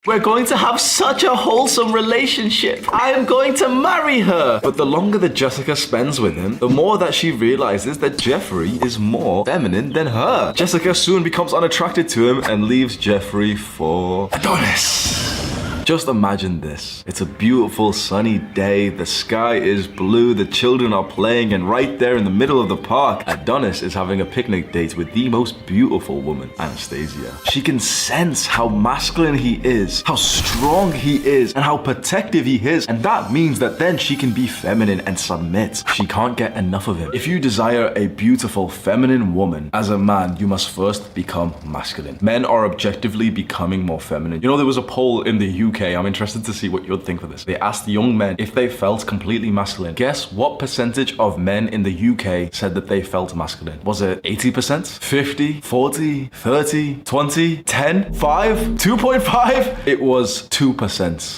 We're going to have such a wholesome relationship. I am going to marry her. But the longer that Jessica spends with him, the more that she realizes that Jeffrey is more feminine than her. Jessica soon becomes unattracted to him and leaves Jeffrey for Adonis. Just imagine this. It's a beautiful sunny day, the sky is blue, the children are playing, and right there in the middle of the park, Adonis is having a picnic date with the most beautiful woman, Anastasia. She can sense how masculine he is, how strong he is, and how protective he is, and that means that then she can be feminine and submit. She can't get enough of him. If you desire a beautiful feminine woman, as a man, you must first become masculine. Men are objectively becoming more feminine. You know, there was a poll in the UK. I'm interested to see what you'd think of this. They asked young men if they felt completely masculine. Guess what percentage of men in the UK said that they felt masculine? Was it 80%? 50? 40? 30? 20? 10? 5? 2.5? It was 2%.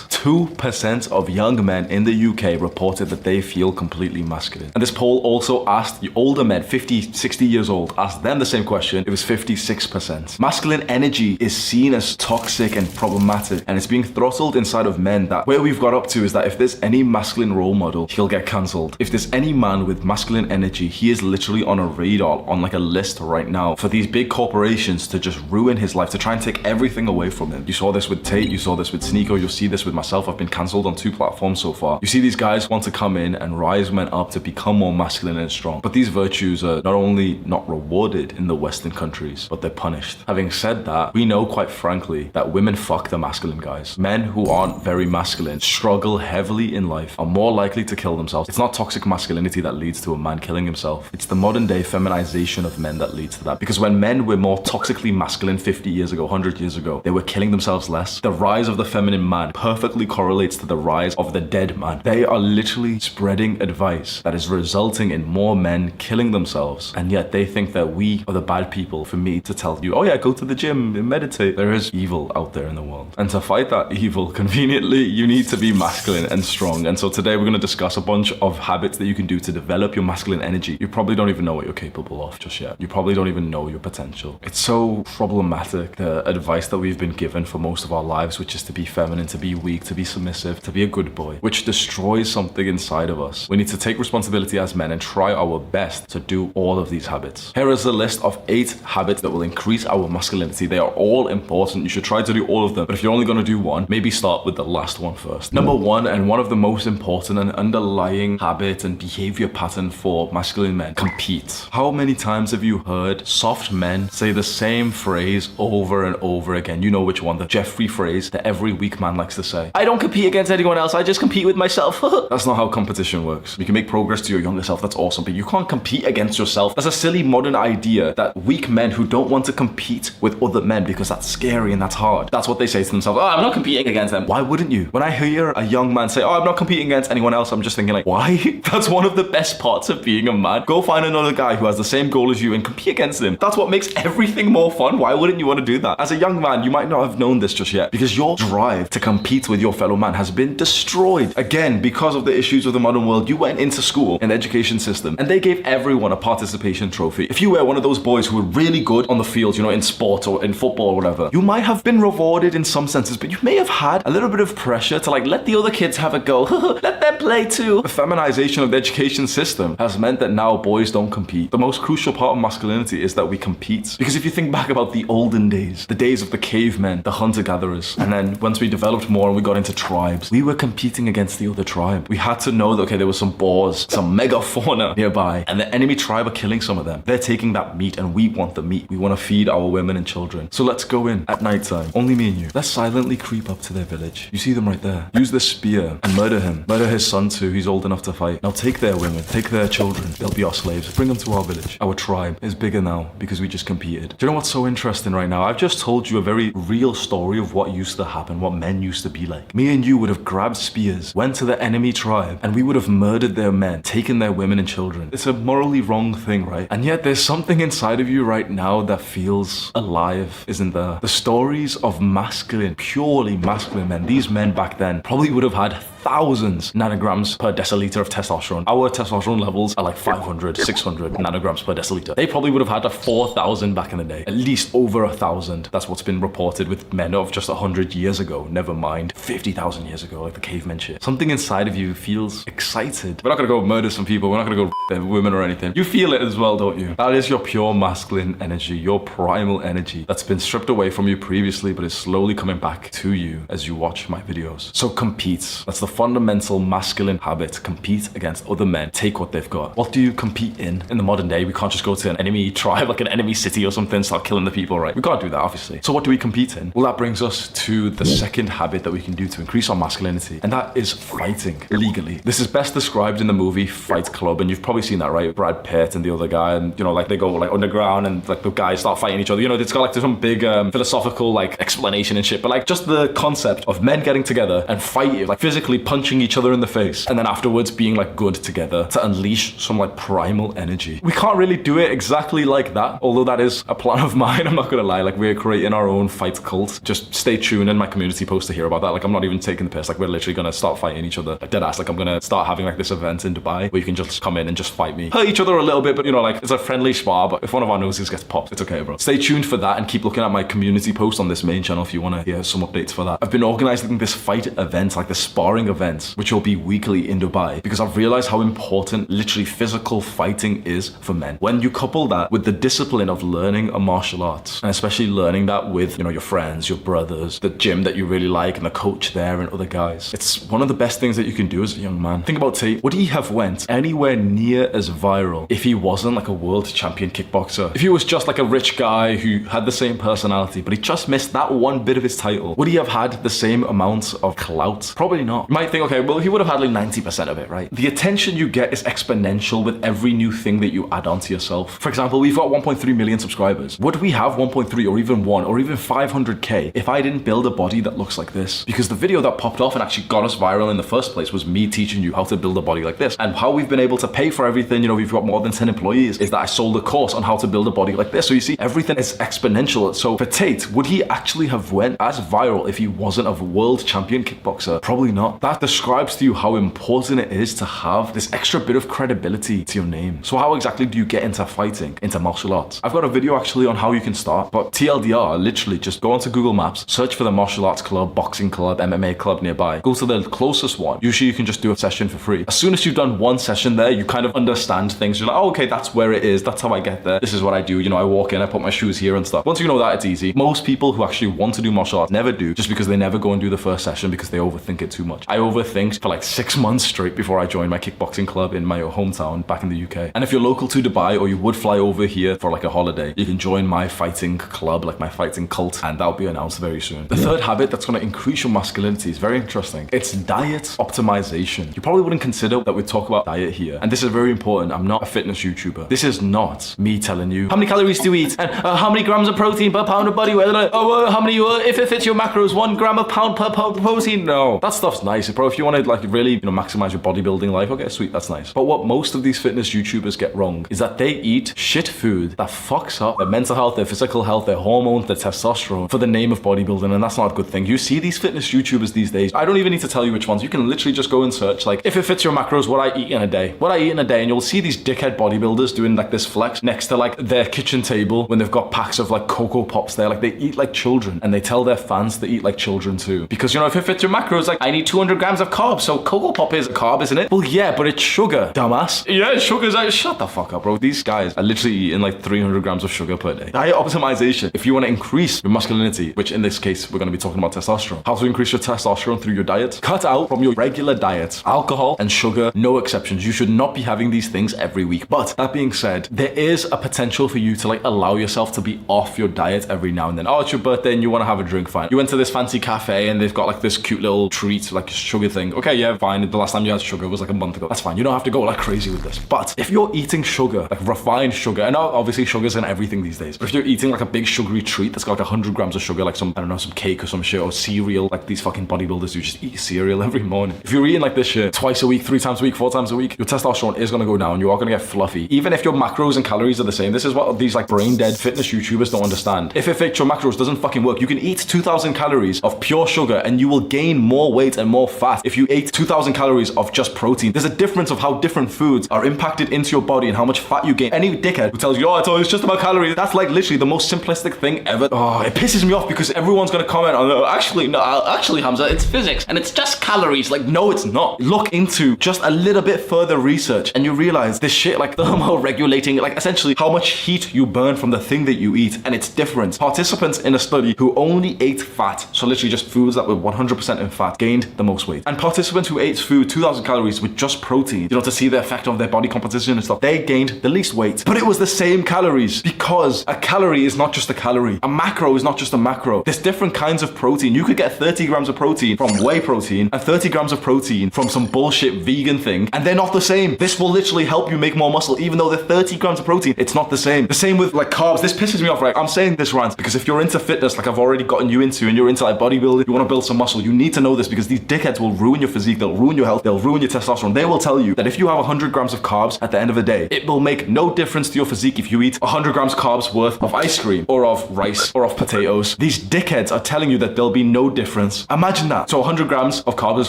2% of young men in the UK reported that they feel completely masculine. And this poll also asked the older men, 50, 60 years old, asked them the same question. It was 56%. Masculine energy is seen as toxic and problematic, and it's being throttled inside of men. That where we've got up to is that if there's any masculine role model, he'll get cancelled. If there's any man with masculine energy, he is literally on a radar, on like a list right now for these big corporations to just ruin his life, to try and take everything away from him. You saw this with Tate, you saw this with Sneeko, you'll see this with myself. I've been cancelled on 2 platforms so far. You see these guys want to come in and rise men up to become more masculine and strong, but these virtues are not only not rewarded in the Western countries, but they're punished. Having said that, we know quite frankly that women fuck the masculine guys. Men who aren't very masculine struggle heavily in life, are more likely to kill themselves. It's not toxic masculinity that leads to a man killing himself. It's the modern day feminization of men that leads to that. Because when men were more toxically masculine 50 years ago, 100 years ago, they were killing themselves less. The rise of the feminine man perfectly correlates to the rise of the dead man. They are literally spreading advice that is resulting in more men killing themselves, and yet they think that we are the bad people for me to tell you, oh yeah, go to the gym and meditate. There is evil out there in the world, and to fight that evil conveniently, you need to be masculine and strong. And so today we're going to discuss a bunch of habits that you can do to develop your masculine energy. You probably don't even know what you're capable of just yet. You probably don't even know your potential. It's so problematic, the advice that we've been given for most of our lives, which is to be feminine, to be weak, to be submissive, to be a good boy, which destroys something inside of us. We need to take responsibility as men and try our best to do all of these habits. Here is a list of 8 habits that will increase our masculinity. They are all important. You should try to do all of them, but if you're only going to do one, maybe start with the last one first. Number 1, and one of the most important and underlying habit and behavior pattern for masculine men: compete. How many times have you heard soft men say the same phrase over and over again? You know which one, the Jeffrey phrase that every weak man likes to say. I don't compete against anyone else, I just compete with myself. That's not how competition works. You can make progress to your younger self, that's awesome, but you can't compete against yourself. That's a silly modern idea that weak men who don't want to compete with other men because that's scary and that's hard, that's what they say to themselves. Oh, I'm not competing against them. Why wouldn't you? When I hear a young man say, oh, I'm not competing against anyone else, I'm just thinking like, why? That's one of the best parts of being a man. Go find another guy who has the same goal as you and compete against him. That's what makes everything more fun. Why wouldn't you want to do that? As a young man, you might not have known this just yet, because your drive to compete with your fellow man has been destroyed. Again, because of the issues of the modern world, you went into school, an education system, and they gave everyone a participation trophy. If you were one of those boys who were really good on the field, you know, in sport or in football or whatever, you might have been rewarded in some senses, but you may have had a little bit of pressure to like, let the other kids have a go. Let them play too. The feminization of the education system has meant that now boys don't compete. The most crucial part of masculinity is that we compete. Because if you think back about the olden days, the days of the cavemen, the hunter-gatherers, and then once we developed more and we got into tribes, we were competing against the other tribe. We had to know that, okay, there was some boars, some megafauna nearby, and the enemy tribe are killing some of them. They're taking that meat and we want the meat. We want to feed our women and children. So let's go in at nighttime, only me and you. Let's silently creep up to their village. You see them right there. Use the spear and murder him. Murder his son too. He's old enough to fight. Now take their women, take their children. They'll be our slaves. Bring them to our village. Our tribe is bigger now because we just competed. Do you know what's so interesting right now? I've just told you a very real story of what used to happen, what men used to be like. Me and you would have grabbed spears, went to the enemy tribe, and we would have murdered their men, taken their women and children. It's a morally wrong thing, right? And yet there's something inside of you right now that feels alive, isn't there? The stories of masculine, purely masculine men, these men back then probably would have had thousands nanograms per deciliter of testosterone. Our testosterone levels are like 500, 600 nanograms per deciliter. They probably would have had a 4,000 back in the day. At least over 1,000. That's what's been reported with men of just 100 years ago. Never mind 50,000 years ago, like the cavemen shit. Something inside of you feels excited. We're not gonna go murder some people. We're not gonna go their women or anything. You feel it as well, don't you? That is your pure masculine energy, your primal energy that's been stripped away from you previously, but is slowly coming back to you as you watch my videos. So compete. That's the fundamental masculine habit. Compete against other men. Take what they've got. What do you compete in? In the modern day, we can't just go to an enemy tribe, like an enemy city or something, start killing the people, right? We can't do that, obviously. So what do we compete in? Well, that brings us to the second habit that we can do to increase our masculinity, and that is fighting legally. This is best described in the movie Fight Club, and you've probably seen that, right? Brad Pitt and the other guy, and you know, like they go like underground and like the guys start fighting each other. You know, it's got like some big philosophical like explanation and shit, but like just the concept of men getting together and fighting, like physically punching each other in the face, and then afterwards being like good together to unleash some like primal energy. We can't really do it exactly like that, although that is a plan of mine. I'm not gonna lie, like we're creating our own fight cult. Just stay tuned in my community post to hear about that. Like I'm not even taking the piss, like we're literally gonna start fighting each other, like dead ass. Like I'm gonna start having like this event in Dubai where you can just come in and just fight me, hurt each other a little bit, but you know, like it's a friendly spar. But if one of our noses gets popped, it's okay, bro. Stay tuned for that and keep looking at my community post on this main channel if you want to hear some updates for that. I've been organizing this fight event, like the sparring event, which will be weekly in Dubai, because I've realized how important literally physical fighting is for men. When you couple that with the discipline of learning a martial arts, and especially learning that with, you know, your friends, your brothers, the gym that you really like, and the coach there and other guys, it's one of the best things that you can do as a young man. Think about Tate. Would he have went anywhere near as viral if he wasn't like a world champion kickboxer? If he was just like a rich guy who had the same personality, but he just missed that one bit of his title, would he have had the same amount of clout? Probably not. You might think, okay, well, he would have had like 90% of it, right? The attention you get is exponential with every new thing that you add on to yourself. For example, we've got 1.3 million subscribers. Would we have 1.3 or even 1 or even 500k if I didn't build a body that looks like this? Because the video that popped off and actually got us viral in the first place was me teaching you how to build a body like this. And how we've been able to pay for everything, you know, we've got more than 10 employees, is that I sold a course on how to build a body like this. So you see, everything is exponential. So for Tate, would he actually have went as viral if he wasn't a world champion kickboxer? Probably not. That describes to you how important it is to have this extra bit of credibility to your name. So how exactly do you get into fighting, into martial arts? I've got a video actually on how you can start, but TLDR, literally just go onto Google Maps, search for the martial arts club, boxing club, MMA club nearby, go to the closest one. Usually you can just do a session for free. As soon as you've done one session there, you kind of understand things. You're like, oh, okay, that's where it is. That's how I get there. This is what I do. You know, I walk in, I put my shoes here and stuff. Once you know that, it's easy. Most people who actually want to do martial arts never do, just because they never go and do the first session because they overthink it too much. I overthink for like 6 months straight before I joined my kickboxing club in my hometown back in the UK. And if you're local to Dubai or you would fly over here for like a holiday, you can join my fighting club, like my fighting cult, and that'll be announced very soon. The third habit that's going to increase your masculinity is very interesting. It's diet optimization. You probably wouldn't consider that we talk about diet here, and this is very important. I'm not a fitness YouTuber. This is not me telling you how many calories to eat and how many grams of protein per pound of body weight. How many if it fits your macros, 1 gram of pound per pound of protein. No, that stuff's nice, bro. If you want to like really, you know, maximize your bodybuilding life, okay, sweet, that's nice. But what most of these fitness YouTubers get wrong is that they eat shit food that fucks up their mental health, their physical health, their hormones, their testosterone for the name of bodybuilding, and that's not a good thing. You see these fitness YouTubers these days, I don't even need to tell you which ones. You can literally just go and search like if it fits your macros, what I eat in a day, and you'll see these dickhead bodybuilders doing like this flex next to like their kitchen table when they've got packs of like Cocoa Pops there. Like they eat like children, and they tell their fans to eat like children too, because you know, if it fits your macros, like I need 200 grams of carbs, so Cocoa Pop is a carb, isn't it? Well, yeah, but it's sugar, dumbass. Yeah, sugar's like, shut the fuck up, bro. These guys are literally eating like 300 grams of sugar per day. Diet optimization. If you want to increase your masculinity, which in this case we're going to be talking about testosterone, how to increase your testosterone through your diet, cut out from your regular diet alcohol and sugar, no exceptions. You should not be having these things every week. But that being said, there is a potential for you to like allow yourself to be off your diet every now and then. Oh, it's your birthday and you want to have a drink, fine. You went to this fancy cafe and they've got like this cute little treat, like a sugar thing. Okay, yeah, fine. The last time you had sugar was like a month ago. That's fine. You don't have to go like crazy with this. But if you're eating sugar, like refined sugar, and obviously sugar's in everything these days, but if you're eating like a big sugary treat that's got like 100 grams of sugar, like some, I don't know, some cake or some shit, or cereal, like these fucking bodybuilders who just eat cereal every morning. If you're eating like this shit twice a week, 3 times a week, 4 times a week, your testosterone is going to go down. You are going to get fluffy. Even if your macros and calories are the same. This is what these like brain dead fitness YouTubers don't understand. If it fits your macros, doesn't fucking work. You can eat 2,000 calories of pure sugar and you will gain more weight and more fat if you ate 2,000 calories of just protein. There's a difference of how different foods are impacted into your body and how much fat you gain. Any dickhead who tells you, oh, it's just about calories, that's like literally the most simplistic thing ever. Oh, it pisses me off because everyone's gonna comment on, actually, Hamza, it's physics and it's just calories. Like, no, it's not. Look into just a little bit further research and you realize this shit, like thermoregulating, like essentially how much heat you burn from the thing that you eat, and it's different. Participants in a study who only ate fat, so literally just foods that were 100% in fat, gained the most weight. And participants who ate food 2,000 calories with just protein, to see the effect of their body composition and stuff, they gained the least weight. But it was the same calories, because a calorie is not just a calorie. A macro is not just a macro. There's different kinds of protein. You could get 30 grams of protein from whey protein and 30 grams of protein from some bullshit vegan thing, and they're not the same. This will literally help you make more muscle, even though they're 30 grams of protein. It's not the same. The same with like carbs. This pisses me off, right? I'm saying this rant because if you're into fitness, like I've already gotten you into, and you're into like bodybuilding, you want to build some muscle, you need to know this, because these dickheads will ruin your physique, they'll ruin your health, they'll ruin your testosterone. They will tell you that if you have 100 grams of carbs at the end of the day, it will make no difference to your physique if you eat 100 grams carbs worth of ice cream or of rice or of potatoes. These dickheads are telling you that there'll be no difference. Imagine that. So 100 grams of carbs is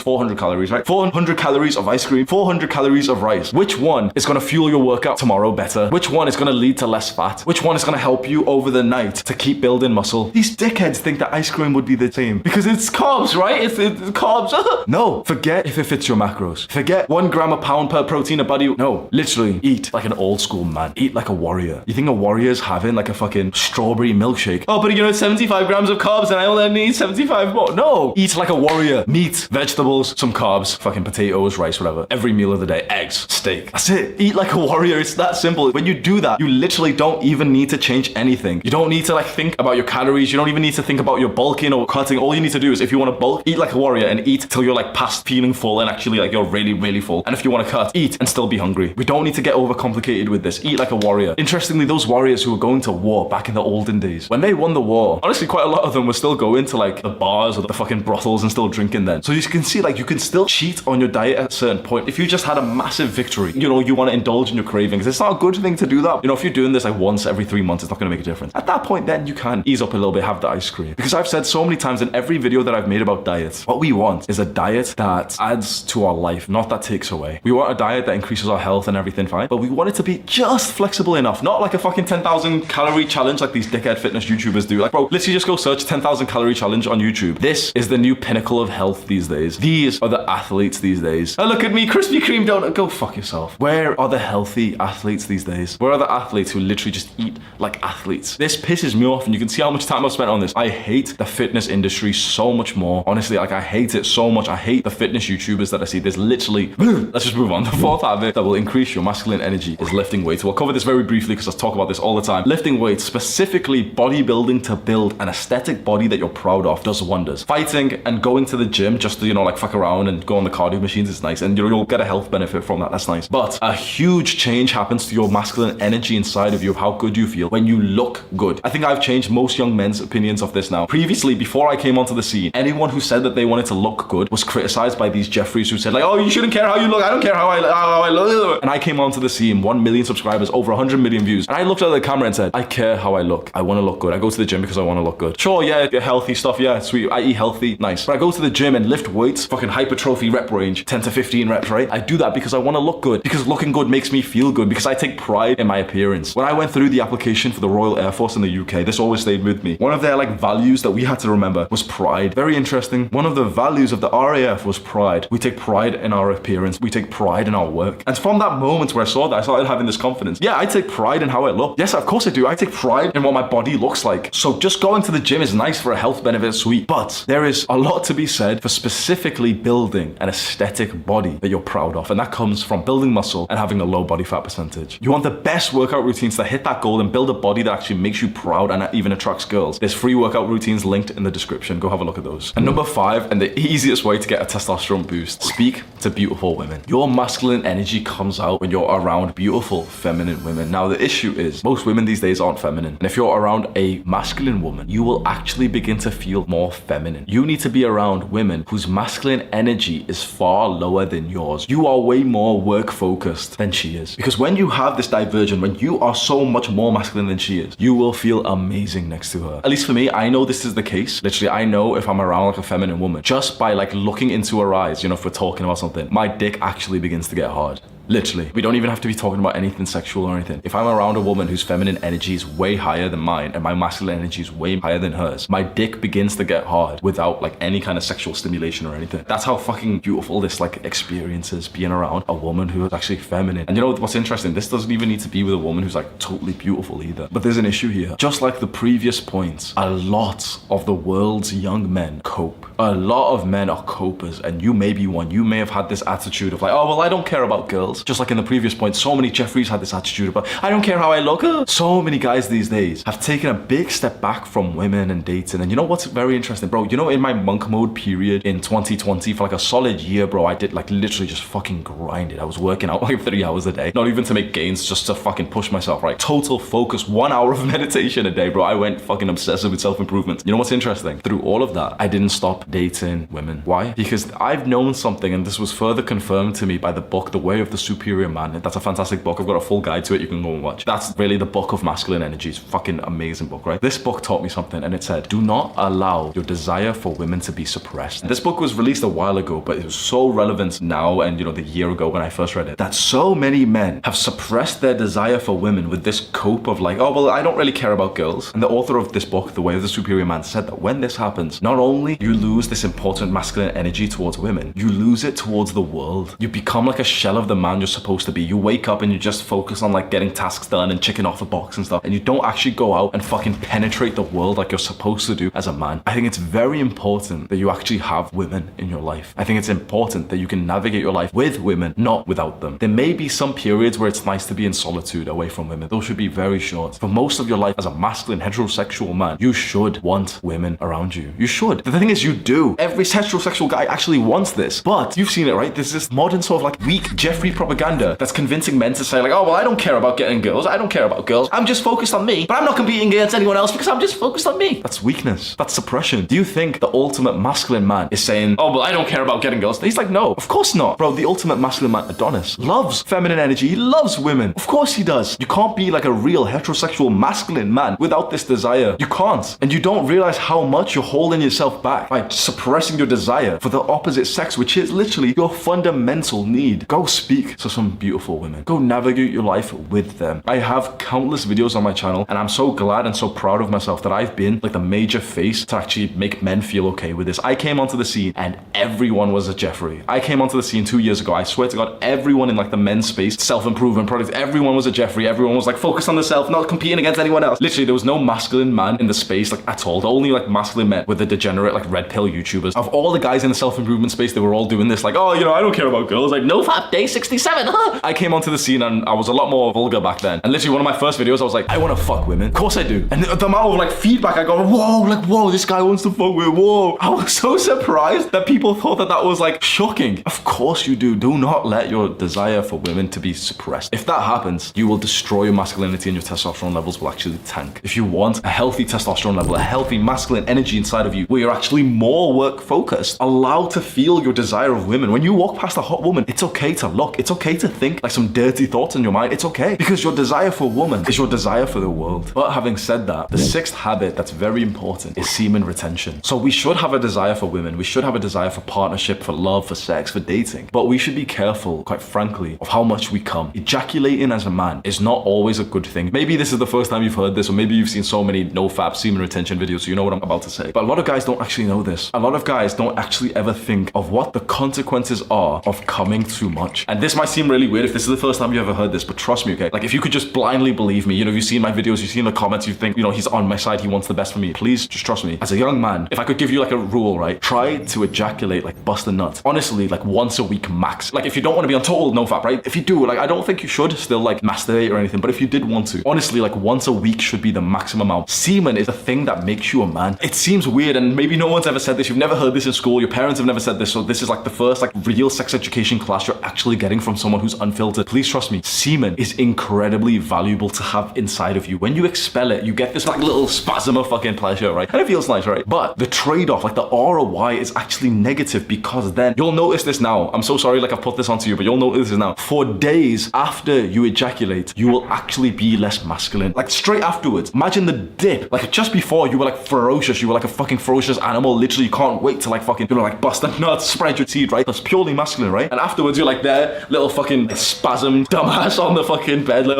400 calories, right? 400 calories of ice cream, 400 calories of rice. Which one is going to fuel your workout tomorrow better? Which one is going to lead to less fat? Which one is going to help you over the night to keep building muscle? These dickheads think that ice cream would be the same because it's carbs, right? It's carbs. No, forget if it fits your macros. Forget 1 gram a pound per protein a body. No, literally eat like an old school man. Eat like a warrior. You think a warrior's having like a fucking strawberry milkshake? Oh, but it's 75 grams of carbs and I only need 75 more. No, eat like a warrior. Meat, vegetables, some carbs, fucking potatoes, rice, whatever. Every meal of the day, eggs, steak. That's it. Eat like a warrior. It's that simple. When you do that, you literally don't even need to change anything. You don't need to like think about your calories. You don't even need to think about your bulking or cutting. All you need to do is, if you want to bulk, eat like a warrior and eat till you're like past feeling full and actually like you're really, really full. And if you want to cut, eat and still be hungry. We don't need to get overcomplicated with this. Eat like a warrior. Interestingly, those warriors who were going to war back in the olden days, when they won the war, honestly, quite a lot of them were still going to like the bars or the fucking brothels and still drinking then. So you can see like you can still cheat on your diet at a certain point. If you just had a massive victory, you want to indulge in your cravings. It's not a good thing to do that. If you're doing this like once every 3 months, it's not going to make a difference. At that point, then you can ease up a little bit, have the ice cream. Because I've said so many times in every video that I've made about diets, what we want is a diet that adds to our life, not that takes away. We want a diet that increases our health and everything fine, but we want it to be just flexible enough, not like a fucking 10,000 calorie challenge like these dickhead fitness YouTubers do. Like, bro, literally just go search 10,000 calorie challenge on YouTube. This is the new pinnacle of health these days. These are the athletes these days. Oh, look at me, Krispy Kreme donut. Go fuck yourself. Where are the healthy athletes these days? Where are the athletes who literally just eat like athletes? This pisses me off, and you can see how much time I've spent on this. I hate the fitness industry so much more. Honestly, like I hate it so much. I hate the fitness YouTubers that I see. There's literally, let's just move on. The fourth habit that will increase your masculine energy is lifting weights. We'll cover this very briefly because I talk about this all the time. Lifting weights, specifically bodybuilding to build an aesthetic body that you're proud of, does wonders. Fighting and going to the gym just to, like fuck around and go on the cardio machines is nice, and you'll get a health benefit from that. That's nice. But a huge change happens to your masculine energy inside of you, of how good you feel when you look good. I think I've changed most young men's opinions of this now. Previously, before I came onto the scene, anyone who said that they wanted to look good was criticized by these Jeffreys who said like, oh, you shouldn't care how you look. I don't care how I look. And I came onto the scene, 1 million subscribers, over 100 million views. And I looked at the camera and said, I care how I look. I want to look good. I go to the gym because I want to look good. Sure, yeah, healthy stuff. Yeah, sweet. I eat healthy. Nice. But I go to the gym and lift weights, fucking hypertrophy rep range, 10 to 15 reps, right? I do that because I want to look good, because looking good makes me feel good, because I take pride in my appearance. When I went through the application for the Royal Air Force in the UK, this always stayed with me. One of their like values that we had to remember was pride. Very interesting. One of the values of the RAF was pride. We take pride in our appearance. We take pride in our work. And from that moment where I saw that, I started having this confidence. Yeah, I take pride in how I look. Yes, of course I do. I take pride in what my body looks like. So just going to the gym is nice for a health benefit, sweet. But there is a lot to be said for specifically building an aesthetic body that you're proud of. And that comes from building muscle and having a low body fat percentage. You want the best workout routines to hit that goal and build a body that actually makes you proud and even attracts girls. There's free workout routines linked in the description. Go have a look at those. And number 5, and the easiest way to get a testosterone boost, speak to beautiful women. Your masculine energy comes out when you're around beautiful feminine women. Now the issue is most women these days aren't feminine. And if you're around a masculine woman, you will actually begin to feel more feminine. You need to be around women whose masculine energy is far lower than yours. You are way more work focused than she is. Because when you have this diversion, when you are so much more masculine than she is, you will feel amazing next to her. At least for me, I know this is the case. Literally, I know if I'm around like a feminine woman, just by like like looking into her eyes, you know, if we're talking about something, my dick actually begins to get hard. Literally. We don't even have to be talking about anything sexual or anything. If I'm around a woman whose feminine energy is way higher than mine and my masculine energy is way higher than hers, my dick begins to get hard without like any kind of sexual stimulation or anything. That's how fucking beautiful this like experience is, being around a woman who is actually feminine. And you know what's interesting? This doesn't even need to be with a woman who's like totally beautiful either. But there's an issue here. Just like the previous points, a lot of the world's young men cope. A lot of men are copers, and you may be one. You may have had this attitude of like, oh, well, I don't care about girls. Just like in the previous point, so many Jeffreys had this attitude about, I don't care how I look. So many guys these days have taken a big step back from women and dating. And you know what's very interesting, bro? You know, in my monk mode period in 2020, for like a solid year, bro, I did like literally just fucking grind it. I was working out like 3 hours a day, not even to make gains, just to fucking push myself, right? Total focus, 1 hour of meditation a day, bro. I went fucking obsessive with self-improvement. You know what's interesting? Through all of that, I didn't stop dating women. Why? Because I've known something, and this was further confirmed to me by the book, The Way of the Superior Man. That's a fantastic book. I've got a full guide to it. You can go and watch. That's really the book of masculine energy. It's a fucking amazing book, right? This book taught me something, and it said, do not allow your desire for women to be suppressed. This book was released a while ago, but it was so relevant now, and you know, the year ago when I first read it, that so many men have suppressed their desire for women with this cope of like, oh, well, I don't really care about girls. And the author of this book, The Way of the Superior Man, said that when this happens, not only you lose this important masculine energy towards women, you lose it towards the world. You become like a shell of the man you're supposed to be. You wake up and you just focus on like getting tasks done and checking off a box and stuff, and you don't actually go out and fucking penetrate the world like you're supposed to do as a man. I think it's very important that you actually have women in your life. I think it's important that you can navigate your life with women, not without them. There may be some periods where it's nice to be in solitude away from women. Those should be very short. For most of your life as a masculine heterosexual man, you should want women around you. You should. The thing is, you do. Every heterosexual guy actually wants this, but you've seen it, right? There's this modern sort of like weak Jeffrey propaganda that's convincing men to say like, oh, well, I don't care about getting girls. I don't care about girls. I'm just focused on me, but I'm not competing against anyone else because I'm just focused on me. That's weakness. That's suppression. Do you think the ultimate masculine man is saying, oh, well, I don't care about getting girls? He's like, no, of course not. Bro, the ultimate masculine man, Adonis, loves feminine energy. He loves women. Of course he does. You can't be like a real heterosexual masculine man without this desire. You can't. And you don't realize how much you're holding yourself back by suppressing your desire for the opposite sex, which is literally your fundamental need. Go speak to some beautiful women. Go navigate your life with them. I have countless videos on my channel, and I'm so glad and so proud of myself that I've been like the major face to actually make men feel okay with this. I came onto the scene and everyone was a Jeffrey. I came onto the scene 2 years ago. I swear to God, everyone in like the men's space, self-improvement products, everyone was a Jeffrey. Everyone was like focused on themselves, not competing against anyone else. Literally, there was no masculine man in the space like at all. The only like masculine men were the degenerate like red pill YouTubers. Of all the guys in the self-improvement space, they were all doing this like, oh, you know, I don't care about girls. Like, no fap day 67, huh? I came onto the scene and I was a lot more vulgar back then. And literally one of my first videos, I was like, I want to fuck women. Of course I do. And the amount of like feedback I got, whoa, this guy wants to fuck with, whoa. I was so surprised that people thought that that was like shocking. Of course you do. Do not let your desire for women to be suppressed. If that happens, you will destroy your masculinity and your testosterone levels will actually tank. If you want a healthy testosterone level, a healthy masculine energy inside of you, where you're actually more work focused, allow to feel your desire of women. When you walk past a hot woman, it's okay to look. It's okay to think like some dirty thoughts in your mind. It's okay, because your desire for woman is your desire for the world. But having said that, the sixth habit that's very important is semen retention. So we should have a desire for women. We should have a desire for partnership, for love, for sex, for dating. But we should be careful, quite frankly, of how much we come. Ejaculating as a man is not always a good thing. Maybe this is the first time you've heard this, or maybe you've seen so many no-fap semen retention videos, so you know what I'm about to say. But a lot of guys don't actually know this. A lot of guys don't actually ever think of what the consequences are of coming too much. And this might seem really weird if this is the first time you ever heard this, but trust me, okay? Like, if you could just blindly believe me, you know, you've seen my videos, you've seen the comments, you think, you know, he's on my side, he wants the best for me. Please just trust me. As a young man, if I could give you like a rule, right? Try to ejaculate, like bust a nut. Honestly, like once a week max. Like if you don't want to be on total no-fap, right? If you do, like I don't think you should still like masturbate or anything, but if you did want to, honestly, like once a week should be the maximum amount. Semen is the thing that makes you a man. It seems weird, and maybe no one's ever said this. You've never heard this in school. Your parents have never said this, so this is like the first like real sex education class you're actually getting from from someone who's unfiltered, please trust me, semen is incredibly valuable to have inside of you. When you expel it, you get this like little spasm of fucking pleasure, right? And it feels nice, right? But the trade-off, like the ROI is actually negative, because then you'll notice this now. I'm so sorry, like I've put this onto you, but you'll notice this now. For days after you ejaculate, you will actually be less masculine. Like straight afterwards. Imagine the dip. Like just before you were like ferocious, you were like a fucking ferocious animal. Literally you can't wait to like fucking, you know, like bust a nut, spread your teeth, right? That's purely masculine, right? And afterwards you're like there, little fucking spasm dumbass on the fucking bed, like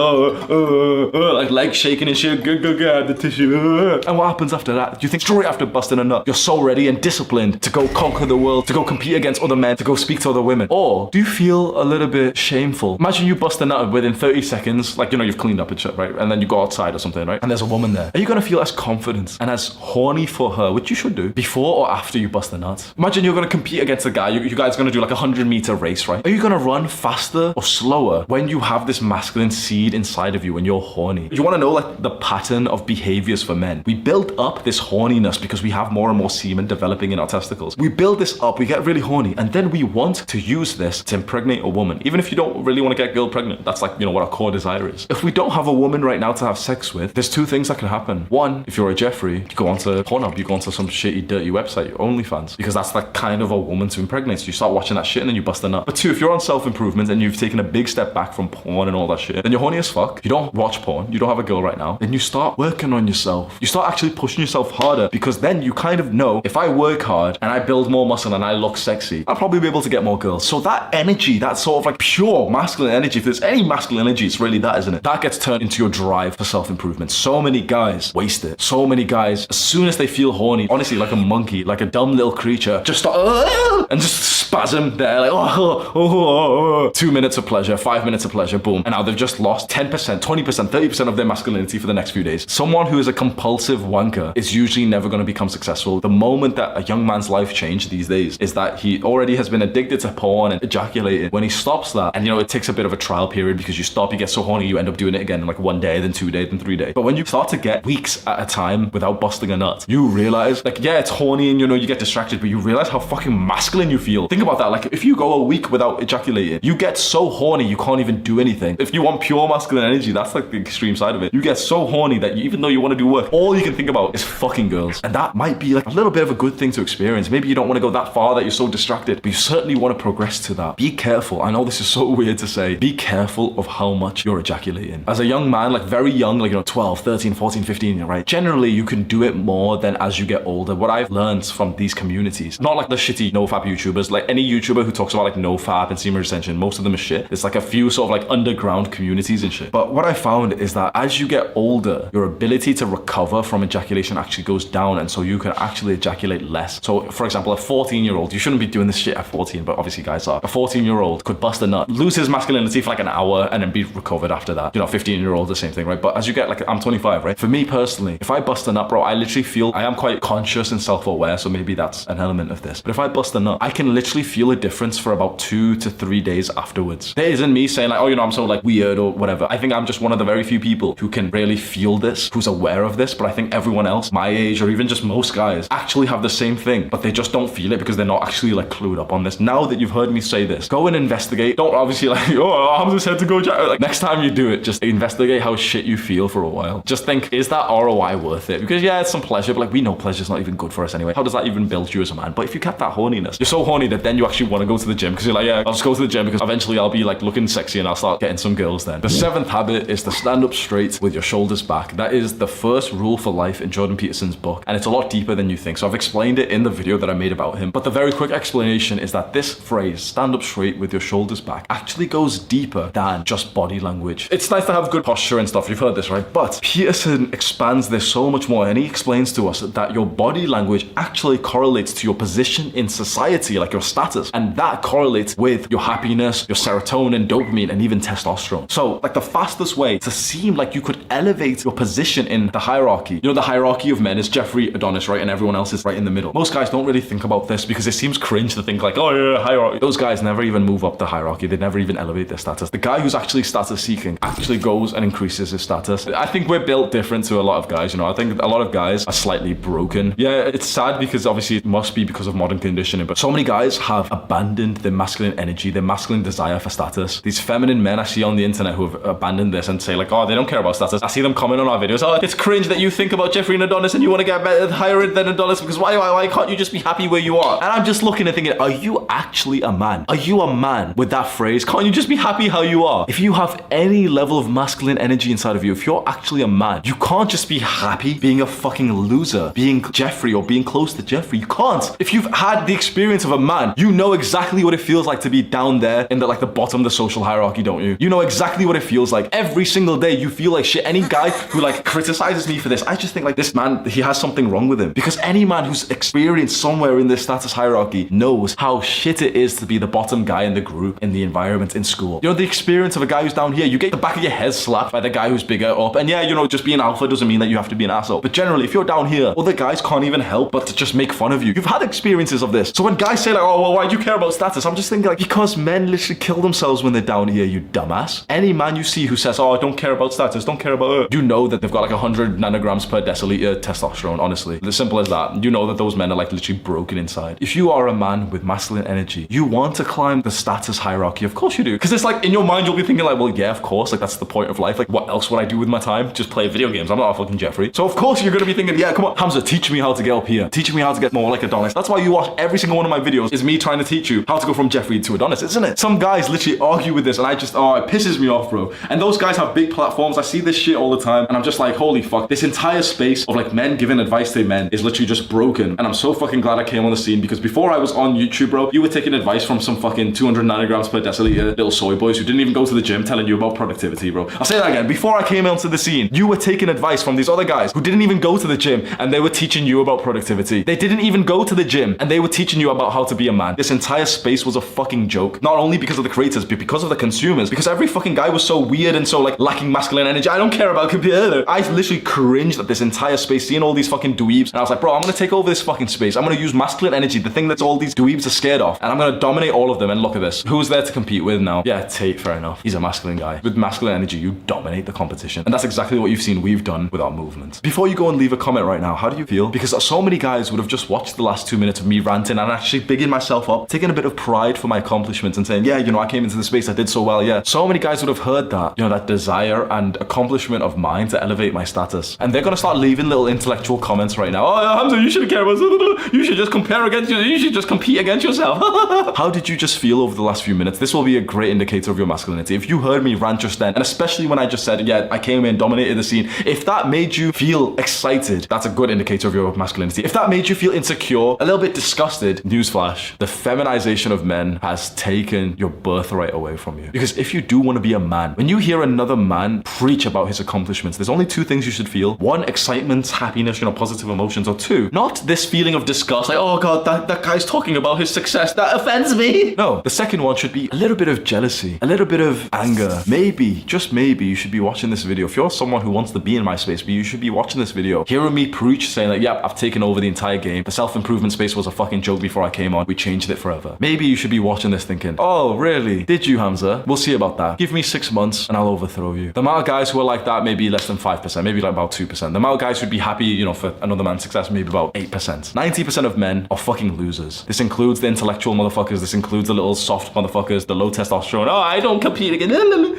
like legs shaking and shit, the tissue. And what happens after that? Do you think straight after busting a nut, you're so ready and disciplined to go conquer the world, to go compete against other men, to go speak to other women? Or do you feel a little bit shameful? Imagine you bust a nut within 30 seconds, like, you know, you've cleaned up and shit, right? And then you go outside or something, right? And there's a woman there. Are you gonna feel as confident and as horny for her, which you should do, before or after you bust a nut? Imagine you're gonna compete against a guy, you guys are gonna do like a 100-meter race, right? Are you gonna run faster or slower when you have this masculine seed inside of you and you're horny? You wanna know like the pattern of behaviors for men? We build up this horniness because we have more and more semen developing in our testicles. We build this up, we get really horny, and then we want to use this to impregnate a woman. Even if you don't really want to get a girl pregnant, that's like, you know, what our core desire is. If we don't have a woman right now to have sex with, there's two things that can happen. One, if you're a Jeffrey, you go onto Pornhub, you go onto some shitty, dirty website, OnlyFans, because that's like kind of a woman to impregnate. So you start watching that shit and then you bust a nut. But two, if you're on self-improvement and you've taken a big step back from porn and all that shit, then you're horny as fuck, you don't watch porn, you don't have a girl right now, then you start working on yourself. You start actually pushing yourself harder, because then you kind of know, if I work hard and I build more muscle and I look sexy, I'll probably be able to get more girls. So that energy, that sort of like pure masculine energy, if there's any masculine energy, it's really that, isn't it? That gets turned into your drive for self-improvement. So many guys waste it. So many guys, as soon as they feel horny, honestly, like a monkey, like a dumb little creature, just start and just spasm there, like 2 minutes of pleasure, 5 minutes of pleasure, boom. And now they've just lost 10%, 20%, 30% of their masculinity for the next few days. Someone who is a compulsive wanker is usually never going to become successful. The moment that a young man's life changed these days is that he already has been addicted to porn and ejaculating. When he stops that, and you know, it takes a bit of a trial period, because you stop, you get so horny, you end up doing it again in like 1 day, then 2 days, then 3 days. But when you start to get weeks at a time without busting a nut, you realize, like, yeah, it's horny and you know, you get distracted, but you realize how fucking masculine you feel. Think about that. Like, if you go a week without ejaculating, you get so horny you can't even do anything. If you want pure masculine energy, that's like the extreme side of it. You get so horny that even though you want to do work, all you can think about is fucking girls. And that might be like a little bit of a good thing to experience. Maybe you don't want to go that far that you're so distracted, but you certainly want to progress to that. Be careful. I know this is so weird to say. Be careful of how much you're ejaculating. As a young man, like very young, like, you know, 12, 13, 14, 15, right? Generally, you can do it more than as you get older. What I've learned from these communities, not like the shitty no-fap YouTubers, like any YouTuber who talks about like no-fap and semen retention, most of them is shit. It's like a few sort of like underground communities and shit. But what I found is that as you get older, your ability to recover from ejaculation actually goes down, and so you can actually ejaculate less. So for example, a 14-year-old, you shouldn't be doing this shit at 14, but obviously guys are. A 14-year-old could bust a nut, lose his masculinity for like an hour, and then be recovered after that. You know, 15-year-old, the same thing, right? But as you get, like, I'm 25, right? For me personally, if I bust a nut, bro, I literally feel, I am quite conscious and self-aware, so maybe that's an element of this. But if I bust a nut, I can literally feel a difference for about 2 to 3 days afterwards. There isn't me saying like, oh, you know, I'm so like weird or whatever. I think I'm just one of the very few people who can really feel this, who's aware of this. But I think everyone else, my age, or even just most guys, actually have the same thing, but they just don't feel it because they're not actually like clued up on this. Now that you've heard me say this, go and investigate. Don't obviously like, oh, I'm just here to go jack. Like, next time you do it, just investigate how shit you feel for a while. Just think, is that ROI worth it? Because yeah, it's some pleasure, but like, we know pleasure's not even good for us anyway. How does that even build you as a man? But if you kept that horniness, you're so horny that then you actually want to go to the gym, because you're like, yeah, I'll just go to the gym because eventually I'll be like looking sexy and I'll start getting some girls then. The 7th habit is to stand up straight with your shoulders back. That is the first rule for life in Jordan Peterson's book, and it's a lot deeper than you think. So I've explained it in the video that I made about him, but the very quick explanation is that this phrase, stand up straight with your shoulders back, actually goes deeper than just body language. It's nice to have good posture and stuff, you've heard this, right? But Peterson expands this so much more, and he explains to us that your body language actually correlates to your position in society, like your status, and that correlates with your happiness, your serotonin, dopamine, and even testosterone. So like the fastest way to seem like you could elevate your position in the hierarchy, you know, the hierarchy of men is Jeffrey, Adonis, right? And everyone else is right in the middle. Most guys don't really think about this because it seems cringe to think like, oh yeah, hierarchy. Those guys never even move up the hierarchy. They never even elevate their status. The guy who's actually status seeking actually goes and increases his status. I think we're built different to a lot of guys, you know. I think a lot of guys are slightly broken. Yeah, it's sad because obviously it must be because of modern conditioning, but so many guys have abandoned their masculine energy, their masculine masculine desire for status. These feminine men I see on the internet who have abandoned this and say like, oh, they don't care about status. I see them comment on our videos, oh, it's cringe that you think about Jeffrey and Adonis and you want to get better, higher than Adonis because why can't you just be happy where you are? And I'm just looking and thinking, are you actually a man? Are you a man with that phrase? Can't you just be happy how you are? If you have any level of masculine energy inside of you, if you're actually a man, you can't just be happy being a fucking loser, being Jeffrey or being close to Jeffrey. You can't. If you've had the experience of a man, you know exactly what it feels like to be down there in the bottom of the social hierarchy, don't you? You know exactly what it feels like. Every single day you feel like shit. Any guy who like criticizes me for this, I just think like this man, he has something wrong with him. Because any man who's experienced somewhere in this status hierarchy knows how shit it is to be the bottom guy in the group, in the environment, in school. You know, the experience of a guy who's down here, you get the back of your head slapped by the guy who's bigger up. And yeah, you know, just being alpha doesn't mean that you have to be an asshole. But generally, if you're down here, other guys can't even help but to just make fun of you. You've had experiences of this. So when guys say like, oh, well, why do you care about status? I'm just thinking like, because men literally kill themselves when they're down here, you dumbass. Any man you see who says, oh, I don't care about status, don't care about it, you know that they've got like 100 nanograms per deciliter testosterone, honestly. As simple as that. You know that those men are like literally broken inside. If you are a man with masculine energy, you want to climb the status hierarchy. Of course you do. Because it's like, in your mind, you'll be thinking like, well, yeah, of course. Like, that's the point of life. Like, what else would I do with my time? Just play video games. I'm not a fucking Jeffrey. So of course you're going to be thinking, yeah, come on, Hamza, teach me how to get up here. Teach me how to get more like Adonis. That's why you watch every single one of my videos is me trying to teach you how to go from Jeffrey to Adonis, isn't it? Some guys literally argue with this and I just, oh, it pisses me off, bro. And those guys have big platforms. I see this shit all the time and I'm just like, holy fuck. This entire space of like men giving advice to men is literally just broken. And I'm so fucking glad I came on the scene because before I was on YouTube, bro, you were taking advice from some fucking 200 nanograms per deciliter little soy boys who didn't even go to the gym telling you about productivity, bro. I'll say that again. Before I came onto the scene, you were taking advice from these other guys who didn't even go to the gym and they were teaching you about productivity. They didn't even go to the gym and they were teaching you about how to be a man. This entire space was a fucking joke. Not only because of the creators, but because of the consumers. Because every fucking guy was so weird and so like lacking masculine energy. I don't care about computer. I literally cringed at this entire space, seeing all these fucking dweebs. And I was like, bro, I'm gonna take over this fucking space. I'm gonna use masculine energy, the thing that's all these dweebs are scared of. And I'm gonna dominate all of them. And look at this. Who's there to compete with now? Yeah, Tate, fair enough. He's a masculine guy. With masculine energy, you dominate the competition. And that's exactly what you've seen we've done with our movement. Before you go and leave a comment right now, how do you feel? Because so many guys would have just watched the last 2 minutes of me ranting and actually bigging myself up, taking a bit of pride for my accomplishments and saying, yeah, you know, I came into the space, I did so well, yeah. So many guys would have heard that, you know, that desire and accomplishment of mine to elevate my status. And they're gonna start leaving little intellectual comments right now. Oh, Hamza, you shouldn't care about this. You should just compare against you. You should just compete against yourself. How did you just feel over the last few minutes? This will be a great indicator of your masculinity. If you heard me rant just then, and especially when I just said, yeah, I came in, dominated the scene. If that made you feel excited, that's a good indicator of your masculinity. If that made you feel insecure, a little bit disgusted, newsflash, the feminization of men has taken your birthright away from you. Because if you do want to be a man, when you hear another man preach about his accomplishments, there's only two things you should feel. One, excitement, happiness, you know, positive emotions. Or two, not this feeling of disgust, like, oh god, that guy's talking about his success. That offends me. No, the second one should be a little bit of jealousy, a little bit of anger. Maybe, just maybe, you should be watching this video. If you're someone who wants to be in my space, but you should be watching this video, hearing me preach, saying like, yep, I've taken over the entire game. The self-improvement space was a fucking joke before I came on. We changed it forever. Maybe you should be watching this thinking, oh, really? Did you, Hamza? We'll see about that. Give me 6 months and I'll overthrow you. The amount of guys who are like that, maybe less than 5%, maybe like about 2%. The amount of guys who'd be happy, you know, for another man's success, maybe about 8%. 90% of men are fucking losers. This includes the intellectual motherfuckers. This includes the little soft motherfuckers, the low testosterone. Oh, I don't compete again.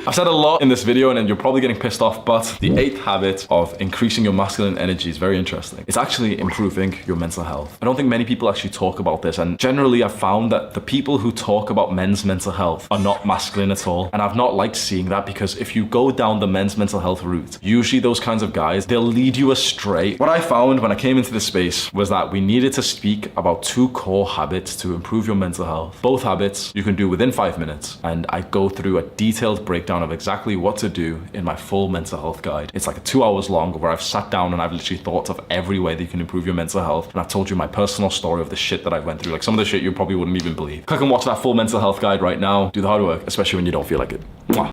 I've said a lot in this video and you're probably getting pissed off, but the 8th habit of increasing your masculine energy is very interesting. It's actually improving your mental health. I don't think many people actually talk about this, and generally I've found that the people who talk about men's mental health are not masculine at all. And I've not liked seeing that, because if you go down the men's mental health route, usually those kinds of guys, they'll lead you astray. What I found when I came into this space was that we needed to speak about 2 core habits to improve your mental health. Both habits you can do within 5 minutes, and I go through a detailed breakdown of exactly what to do in my full mental health guide. It's like 2 hours long where I've sat down and I've literally thought of every way that you can improve your mental health, and I've told you my personal story of the shit that I went through. Like some of the shit you probably wouldn't even believe. Click and watch that full mental health guide right now. Do the hard work, especially when you don't feel like it. Mwah.